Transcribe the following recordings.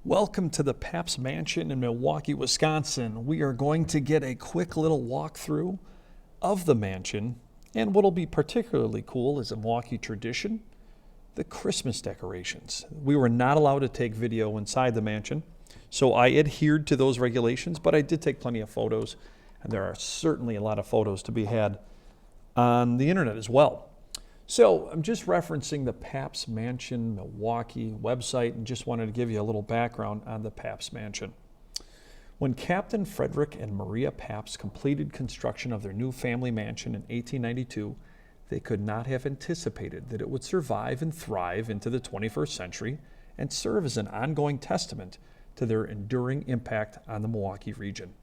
Welcome to the Pabst Mansion in Milwaukee, Wisconsin. We are going to get a quick little walkthrough of the mansion, and what'll be particularly cool is a Milwaukee tradition, the Christmas decorations. We were not allowed to take video inside the mansion, so I adhered to those regulations, but I did take plenty of photos, and there are certainly a lot of photos to be had on the internet as well. So I'm just referencing the Pabst Mansion Milwaukee website and just wanted to give you a little background on the Pabst Mansion. When Captain Frederick and Maria Pabst completed construction of their new family mansion in 1892, they could not have anticipated that it would survive and thrive into the 21st century and serve as an ongoing testament to their enduring impact on the Milwaukee region.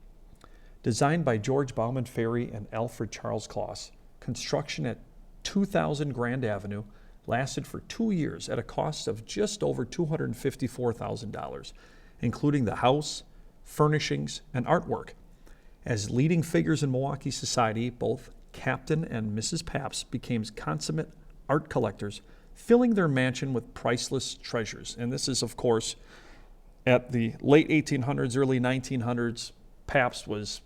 Designed by George Bauman Ferry and Alfred Charles Claus, construction at 2000 Grand Avenue lasted for 2 years at a cost of just over $254,000, including the house, furnishings, and artwork. As leading figures in Milwaukee society, both Captain and Mrs. Pabst became consummate art collectors, filling their mansion with priceless treasures. And this is, of course, at the late 1800s, early 1900s, Pabst was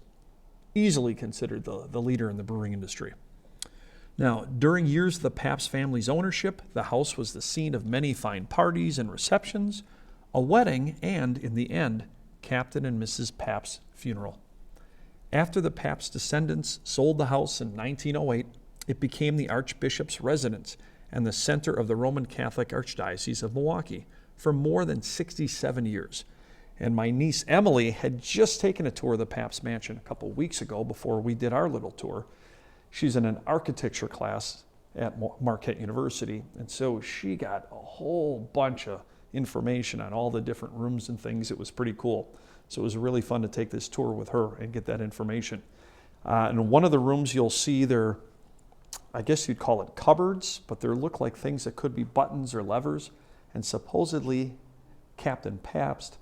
easily considered the leader in the brewing industry. Now, during years of the Pabst family's ownership, the house was the scene of many fine parties and receptions, a wedding, and, in the end, Captain and Mrs. Pabst's funeral. After the Pabst descendants sold the house in 1908, it became the Archbishop's residence and the center of the Roman Catholic Archdiocese of Milwaukee for more than 67 years. And my niece Emily had just taken a tour of the Pabst Mansion a couple weeks ago before we did our little tour. She's in an architecture class at Marquette University, and so she got a whole bunch of information on all the different rooms and things. It was pretty cool. So it was really fun to take this tour with her and get that information. In one of the rooms you'll see there, I guess you'd call it cupboards, but they look like things that could be buttons or levers, and supposedly Captain Pabst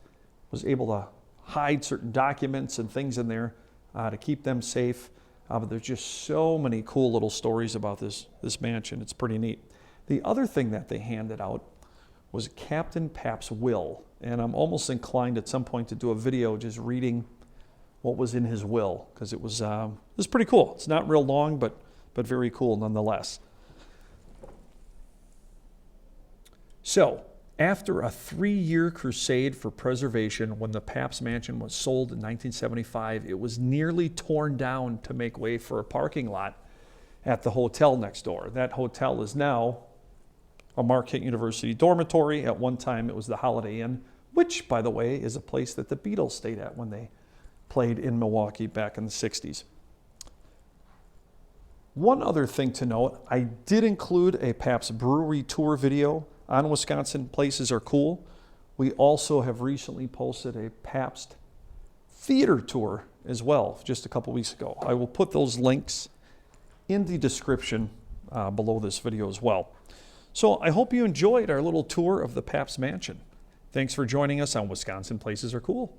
was able to hide certain documents and things in there to keep them safe. But there's just so many cool little stories about this mansion. It's pretty neat. The other thing that they handed out was Captain Pabst's will. And I'm almost inclined at some point to do a video just reading what was in his will, because it was pretty cool. It's not real long, but very cool nonetheless. So, after a 3-year crusade for preservation, when the Pabst Mansion was sold in 1975, it was nearly torn down to make way for a parking lot at the hotel next door. That hotel is now a Marquette University dormitory. At one time, it was the Holiday Inn, which, by the way, is a place that the Beatles stayed at when they played in Milwaukee back in the 60s. One other thing to note, I did include a Pabst brewery tour video on Wisconsin Places Are Cool. We also have recently posted a Pabst theater tour as well, just a couple weeks ago. I will put those links in the description below this video as well. So I hope you enjoyed our little tour of the Pabst Mansion. Thanks for joining us on Wisconsin Places Are Cool.